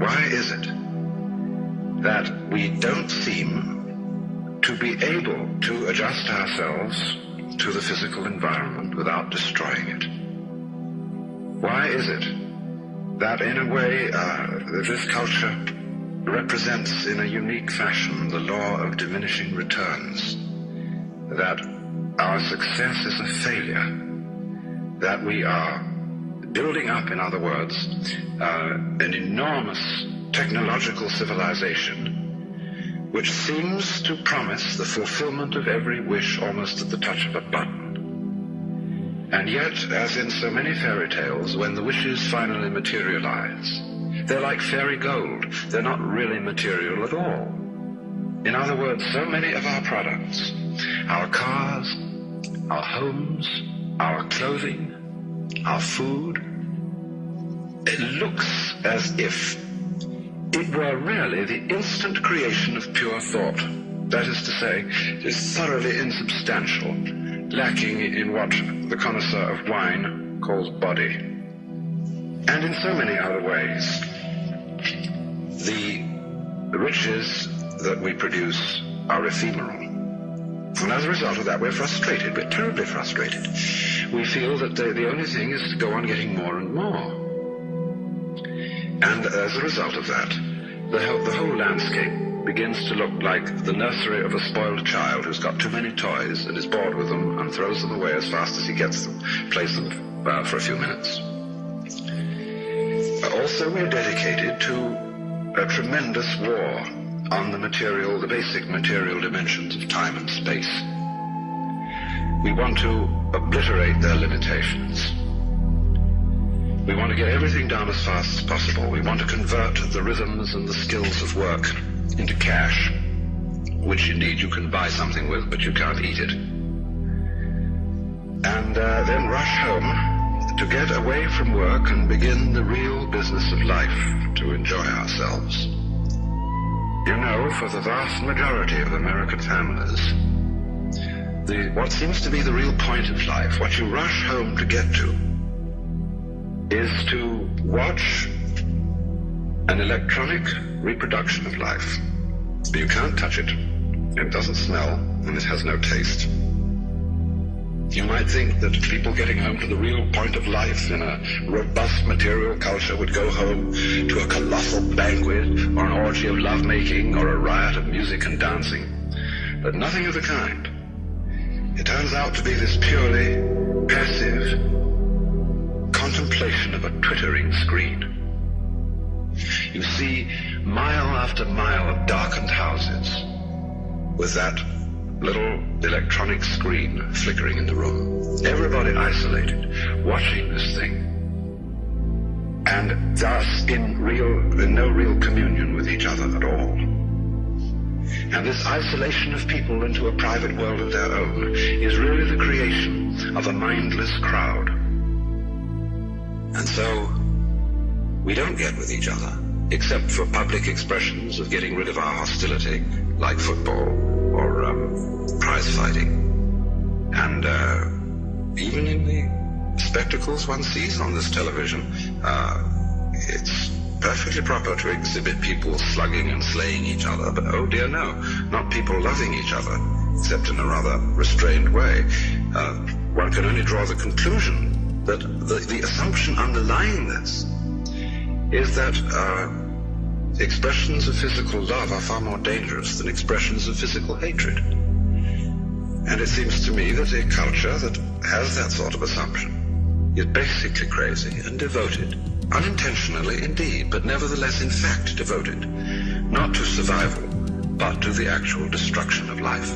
Why is it that we don't seem to be able to adjust ourselves to the physical environment without destroying it? Why is it that in a way this culture represents in a unique fashion the law of diminishing returns, that our success is a failure, that we are building up, in other words, an enormous technological civilization which seems to promise the fulfillment of every wish almost at the touch of a button. And yet, as in so many fairy tales, when the wishes finally materialize, they're like fairy gold. They're not really material at all. In other words, so many of our products, our cars, our homes, our clothing, our food, it looks as if it were really the instant creation of pure thought. That is to say, it is thoroughly insubstantial, lacking in what the connoisseur of wine calls body. And in so many other ways, the riches that we produce are ephemeral. And as a result of that, we're frustrated. We're terribly frustrated. We feel that the only thing is to go on getting more and more. And as a result of that, the whole landscape begins to look like the nursery of a spoiled child who's got too many toys and is bored with them and throws them away as fast as he gets them, plays them for a few minutes. Also, we're dedicated to a tremendous war on the basic material dimensions of time and space. We want to obliterate their limitations. We want to get everything done as fast as possible. We want to convert the rhythms and the skills of work into cash, which indeed you can buy something with, but you can't eat it. And then rush home to get away from work and begin the real business of life, to enjoy ourselves. You know, for the vast majority of American families, what seems to be the real point of life, what you rush home to get to, is to watch an electronic reproduction of life. You can't touch it. It doesn't smell, and it has no taste. You might think that people getting home to the real point of life in a robust material culture would go home to a colossal banquet or an orgy of lovemaking or a riot of music and dancing. But nothing of the kind. It turns out to be this purely passive contemplation of a twittering screen. You see mile after mile of darkened houses with that little electronic screen flickering in the room. Everybody isolated, watching this thing, and thus in no real communion with each other at all. And this isolation of people into a private world of their own is really the creation of a mindless crowd. And so we don't get with each other, except for public expressions of getting rid of our hostility, like football or prize fighting. And even in the spectacles one sees on this television, it's perfectly proper to exhibit people slugging and slaying each other, but oh dear no, not people loving each other, except in a rather restrained way. One can only draw the conclusion that the assumption underlying this is that expressions of physical love are far more dangerous than expressions of physical hatred. And it seems to me that a culture that has that sort of assumption is basically crazy and devoted, unintentionally indeed, but nevertheless in fact devoted, not to survival, but to the actual destruction of life.